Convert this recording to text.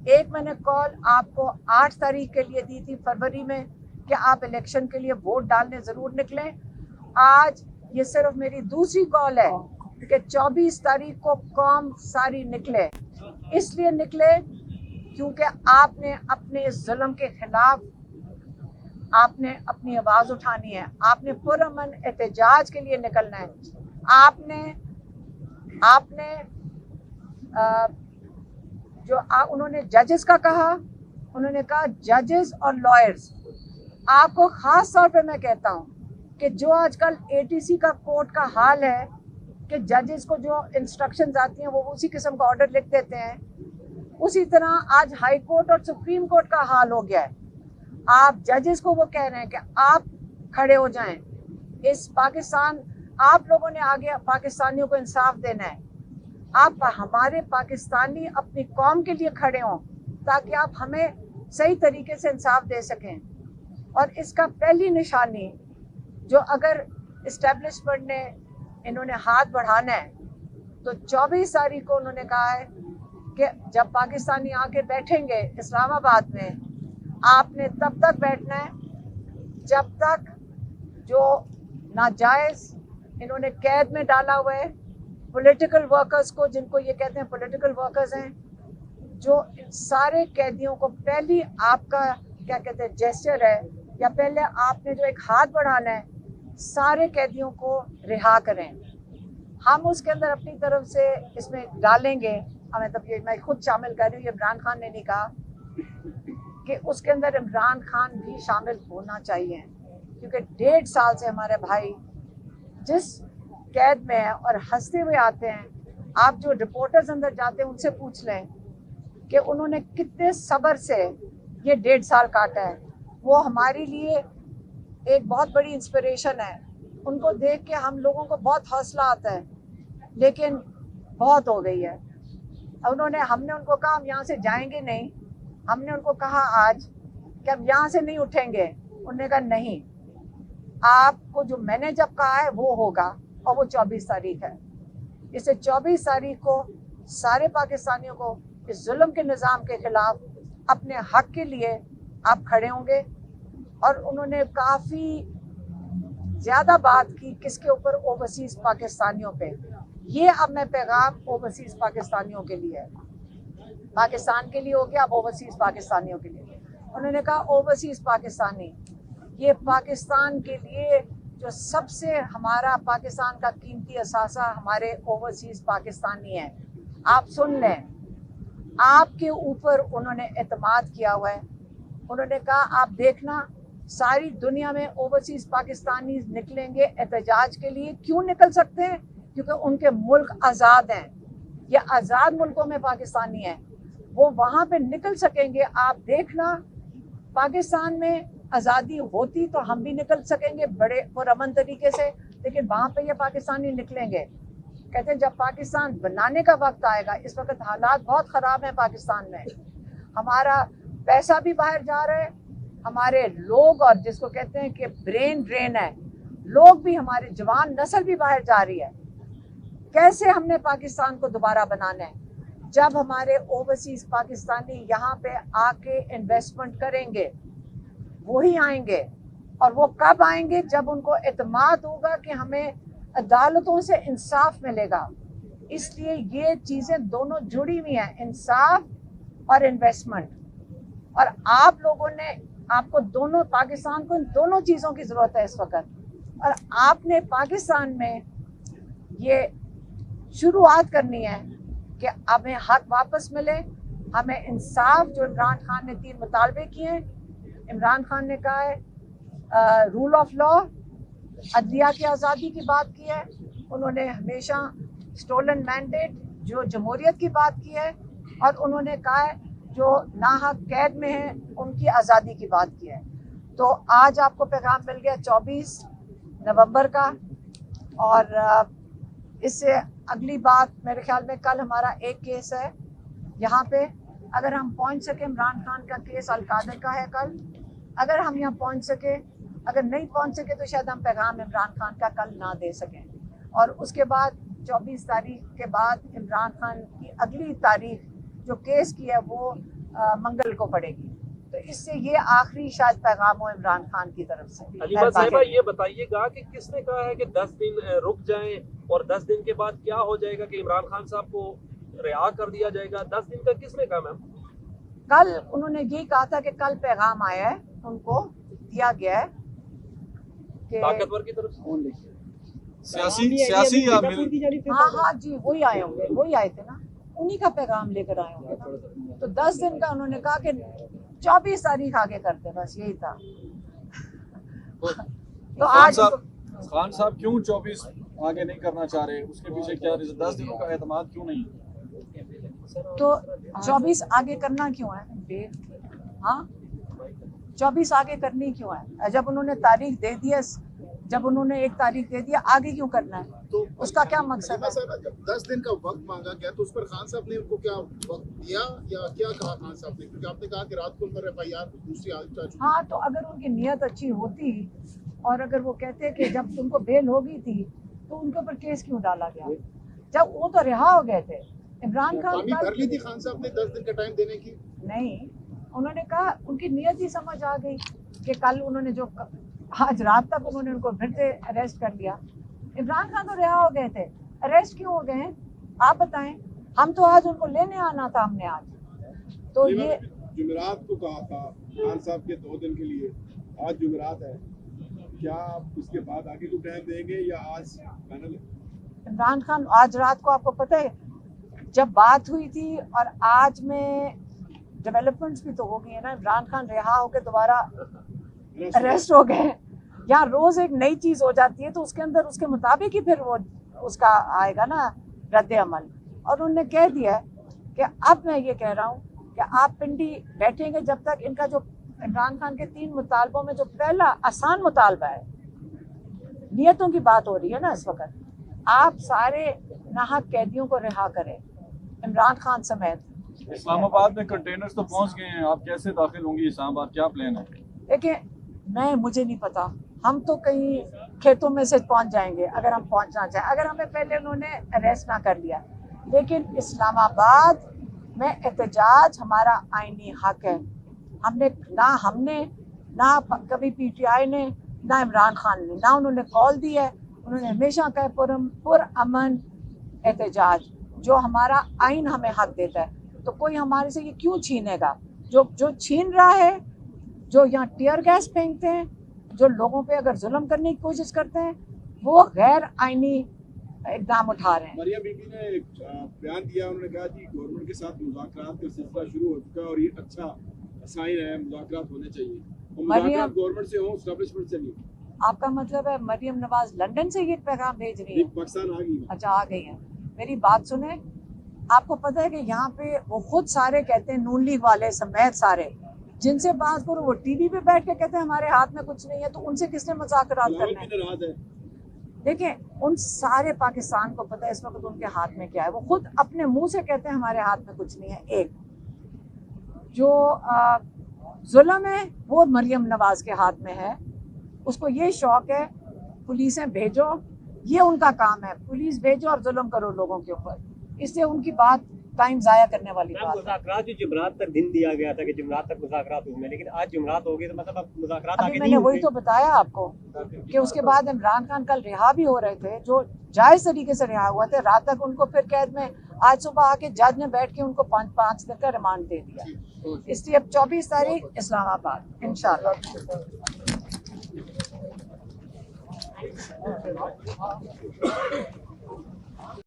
एक मैंने कॉल आपको 8 तारीख के लिए दी थी फरवरी में कि आप इलेक्शन के लिए वोट डालने ज़रूर निकलें। आज ये सिर्फ मेरी दूसरी कॉल है कि 24 तारीख को कौम सारी निकले। इसलिए निकले क्योंकि आपने अपने जुल्म के खिलाफ आपने अपनी आवाज़ उठानी है। आपने पुरअमन एहतजाज के लिए निकलना है। आपने उन्होंने जजेस का कहा, उन्होंने कहा जजेस और लॉयर्स। आपको ख़ास तौर पे मैं कहता हूँ कि जो आजकल एटीसी का कोर्ट का हाल है कि जजेस को जो इंस्ट्रक्शंस आती हैं वो उसी किस्म का ऑर्डर लिख देते हैं, उसी तरह आज हाई कोर्ट और सुप्रीम कोर्ट का हाल हो गया है। आप जजेस को वो कह रहे हैं कि आप खड़े हो जाएं। इस पाकिस्तान, आप लोगों ने आगे पाकिस्तानियों को इंसाफ देना है। आप हमारे पाकिस्तानी अपनी कौम के लिए खड़े हों ताकि आप हमें सही तरीके से इंसाफ दे सकें। और इसका पहली निशानी जो अगर इस्टेब्लिशमेंट ने इन्होंने हाथ बढ़ाना है तो 24 तारीख को उन्होंने कहा है कि जब पाकिस्तानी आके बैठेंगे इस्लामाबाद में, आपने तब तक बैठना है जब तक जो नाजायज़ इन्होंने कैद में डाला हुआ है पॉलिटिकल वर्कर्स को, जिनको ये कहते हैं पॉलिटिकल वर्कर्स हैं, जो इन सारे कैदियों को पहली आपका क्या कहते हैं जेस्चर है या पहले आपने जो एक हाथ बढ़ाना है, सारे कैदियों को रिहा करें। हम उसके अंदर अपनी तरफ से इसमें डालेंगे, हमें तब ये मैं खुद शामिल कर रही हूँ, इमरान खान ने नहीं कहा कि उसके अंदर इमरान खान भी शामिल होना चाहिए, क्योंकि 1.5 साल से हमारे भाई जिस कैद में है और हंसते हुए आते हैं। आप जो रिपोर्टर्स अंदर जाते हैं उनसे पूछ लें कि उन्होंने कितने सब्र से ये 1.5 साल काटा है। वो हमारे लिए एक बहुत बड़ी इंस्पिरेशन है। उनको देख के हम लोगों को बहुत हौसला आता है, लेकिन बहुत हो गई है। हमने उनको कहा हम यहाँ से जाएंगे नहीं। हमने उनको कहा आज कि हम यहाँ से नहीं उठेंगे। उन्होंने कहा नहीं, आपको जो मैंने जब कहा है वो होगा, और वो 24 तारीख है। इससे 24 तारीख को सारे पाकिस्तानियों को इस जुल्म के निज़ाम के खिलाफ अपने हक के लिए आप खड़े होंगे। और उन्होंने काफ़ी ज़्यादा बात की किसके ऊपर, ओवरसीज़ पाकिस्तानियों पे। ये अब मैं पैगाम ओवरसीज़ पाकिस्तानियों के लिए है, पाकिस्तान के लिए हो गया, अब ओवरसीज़ पाकिस्तानियों के लिए। उन्होंने कहा ओवरसीज़ पाकिस्तानी, ये पाकिस्तान के लिए जो सबसे हमारा पाकिस्तान का कीमती असासा हमारे ओवरसीज़ पाकिस्तानी हैं। आप सुन लें, आपके ऊपर उन्होंने एतमाद किया हुआ है। उन्होंने कहा आप देखना सारी दुनिया में ओवरसीज़ पाकिस्तानी निकलेंगे एहतजाज के लिए। क्यों निकल सकते हैं? क्योंकि उनके मुल्क आज़ाद हैं। ये आज़ाद मुल्कों में पाकिस्तानी हैं, वो वहाँ पे निकल सकेंगे। आप देखना पाकिस्तान में आज़ादी होती तो हम भी निकल सकेंगे बड़े पुरअमन तरीके से, लेकिन वहाँ पे ये पाकिस्तानी निकलेंगे। कहते हैं जब पाकिस्तान बनाने का वक्त आएगा, इस वक्त हालात बहुत ख़राब हैं पाकिस्तान में, हमारा पैसा भी बाहर जा रहा है, हमारे लोग, और जिसको कहते हैं कि ब्रेन ड्रेन है, लोग भी, हमारे जवान नस्ल भी बाहर जा रही है। कैसे हमने पाकिस्तान को दोबारा बनाना है? जब हमारे ओवरसीज़ पाकिस्तानी यहाँ पे आके इन्वेस्टमेंट करेंगे, वही आएंगे। और वो कब आएंगे? जब उनको एतमाद होगा कि हमें अदालतों से इंसाफ मिलेगा। इसलिए ये चीज़ें दोनों जुड़ी हुई हैं, इंसाफ और इन्वेस्टमेंट। और आप लोगों ने, आपको दोनों, पाकिस्तान को इन दोनों चीज़ों की ज़रूरत है इस वक्त। और आपने पाकिस्तान में ये शुरुआत करनी है कि हमें हक वापस मिले, हमें इंसाफ। जो इमरान खान ने 3 मुतालबे किए हैं, इमरान खान ने कहा है रूल ऑफ लॉ, अदलिया की आज़ादी की बात की है। उन्होंने हमेशा स्टोलन मैंडेट, जो जमहूरियत की बात की है, और उन्होंने कहा है जो नाहक कैद में हैं उनकी आज़ादी की बात की है। तो आज आपको पैगाम मिल गया 24 नवंबर का। और इससे अगली बात मेरे ख्याल में कल हमारा एक केस है यहाँ पे, अगर हम पहुँच सके, इमरान खान का केस अलकादर का है कल, अगर हम यहाँ पहुँच सके, अगर नहीं पहुँच सके तो शायद हम पैगाम इमरान खान का कल ना दे सकें। और उसके बाद 24 तारीख के बाद इमरान खान की अगली तारीख जो केस की है वो मंगल को पड़ेगी। तो इससे ये आखिरी शायद पैगाम हो इमरान खान की तरफ से। हलीमा साहिबा, ये बताइएगा कि किसने कहा है कि 10 दिन रुक जाएं और 10 दिन के बाद क्या हो जाएगा कि इमरान खान साहब को रिहा कर दिया जाएगा? 10 दिन का किसने कहा मैम? कल उन्होंने यही कहा था कि कल पैगाम आया है, उनको दिया गया है कि ताकतवर की तरफ से सियासी या हाँ जी, वही आए होंगे, वही आए थे ना, उन्हीं का पैगाम लेकर आए होंगे ना। तो 10 दिन का उन्होंने कहा कि 24 तारीख आगे करते, बस यही था। तो आज खान साहब क्यों 24 आगे नहीं करना चाह रहे? उसके पीछे क्या रीजन? 10 दिनों का एतमाद क्यों नहीं? तो 24 आगे करना क्यों है? हाँ, 24 आगे करनी क्यों है? जब उन्होंने तारीख दे दिया, जब उन्होंने एक तारीख दे दिया, आगे क्यों करना है? तो उसका क्या मकसद है? जब 10 दिन का वक्त मांगा गया तो उस पर खान साहब ने उनको क्या वक्त दिया या क्या कहा खान साहब ने? क्योंकि आपने कहा कि रात को उन पर FIR दूसरी हालत। हाँ, तो अगर उनकी नीयत अच्छी होती और अगर वो कहते कि जब उनको बेल हो गई थी तो उनके ऊपर केस क्यों डाला गया? जब वो तो रिहा हो गए थे। इमरान खान कर ली थी खान साहब ने 10 दिन का टाइम देने की? नहीं, उन्होंने कहा उनकी नीयत ही समझ आ गई कि कल उन्होंने जो आज रात तक उन्होंने उनको फिर से अरेस्ट कर लिया। इमरान खान तो रिहा हो गए थे, अरेस्ट क्यों हो गए हैं आप बताएं? हम तो आज उनको लेने आना था, हमने आज तो ये जुमेरात को कहा था खान साहब के 2 दिन के लिए, आज जुमेरात है, क्या आप उसके बाद आगे को टाइम देंगे या आज फाइनल? इमरान खान आज रात को, आपको पता है जब बात हुई थी और आज में डेवलपमेंट्स भी तो हो गई है ना। इमरान खान रिहा होकर दोबारा अरेस्ट हो गए। यहाँ रोज एक नई चीज हो जाती है तो उसके अंदर उसके मुताबिक ही फिर वो उसका आएगा ना रद्द अमल। और उन्होंने कह दिया कि अब मैं ये कह रहा हूँ कि आप पिंडी बैठेंगे जब तक इनका जो इमरान खान के 3 मुतालबों में जो पहला आसान मुतालबा है, नियतों की बात हो रही है ना इस वक्त, आप सारे नाहक कैदियों को रिहा करें, इमरान खान समेत। इस्लामाबाद में कंटेनर्स तो पहुंच गए हैं, आप कैसे दाखिल होंगी इस्लामाबाद? क्या प्लान है? देखिए, मुझे नहीं पता, हम तो कहीं खेतों में से पहुंच जाएंगे अगर हम पहुंचना चाहें, अगर हमें पहले उन्होंने अरेस्ट ना कर लिया। लेकिन इस्लामाबाद में एहतजाज हमारा आईनी हक है। हमने ना कभी PTI ने, ना इमरान खान ने, ना उन्होंने कॉल दी है। उन्होंने हमेशा कहा पुरअमन एहतजाज, जो हमारा आइन हमें हक देता है। तो कोई हमारे से ये क्यों छीनेगा? जो छीन रहा है, जो यहाँ टीयर गैस फेंकते हैं, जो लोगों पे अगर जुल्म करने की कोशिश करते हैं, वो गैर आईनी इकदाम उठा रहे हैं। मरियम बीबी ने एक बयान दिया, उन्होंने कहा कि गवर्नमेंट के साथ मुज़ाकरात का सिलसिला शुरू हो चुका है और ये अच्छा साइन है, मुज़ाकरात होने चाहिए। और मुज़ाकरात गवर्नमेंट से हो, एस्टैब्लिशमेंट से नहीं। आपका मतलब है मरियम नवाज लंदन से ये पैगाम भेज रही है? पाकिस्तान आ गई। अच्छा, आ गई है। मेरी बात सुने, आपको पता है कि यहाँ पे वो खुद सारे कहते हैं, नून लीग वाले समेत सारे, जिनसे बात करो वो टीवी पे बैठ के कहते हैं हमारे हाथ में कुछ नहीं है। तो उनसे किसने मुज़ाकरात करना है? देखिए, उन सारे पाकिस्तान को पता है इस वक्त उनके हाथ में क्या है। वो खुद अपने मुंह से कहते हैं हमारे हाथ में कुछ नहीं है। एक जो जुल्म है वो मरियम नवाज के हाथ में है, उसको ये शौक है पुलिसें भेजो, ये उनका काम है, पुलिस भेजो और जुल्म करो लोगों के ऊपर। इससे उनकी बात टाइम जाया करने वाली बात है। मुज़ाकरात जो जुमेरात तक दिन दिया गया था कि जुमेरात तक मुज़ाकरात होंगे, लेकिन आज जुमेरात हो गई तो मतलब अब मुज़ाकरात आगे नहीं मैंने वही तो बताया आपको कि उसके बाद इमरान खान कल रिहा भी हो रहे थे, जो जायज तरीके से रिहा हुआ थे। रात तक उनको फिर कैद में, आज सुबह आके जज ने बैठ के उनको 5 दिन का रिमांड दे दिया। इसलिए अब 24 तारीख इस्लामाबाद इंशाल्लाह।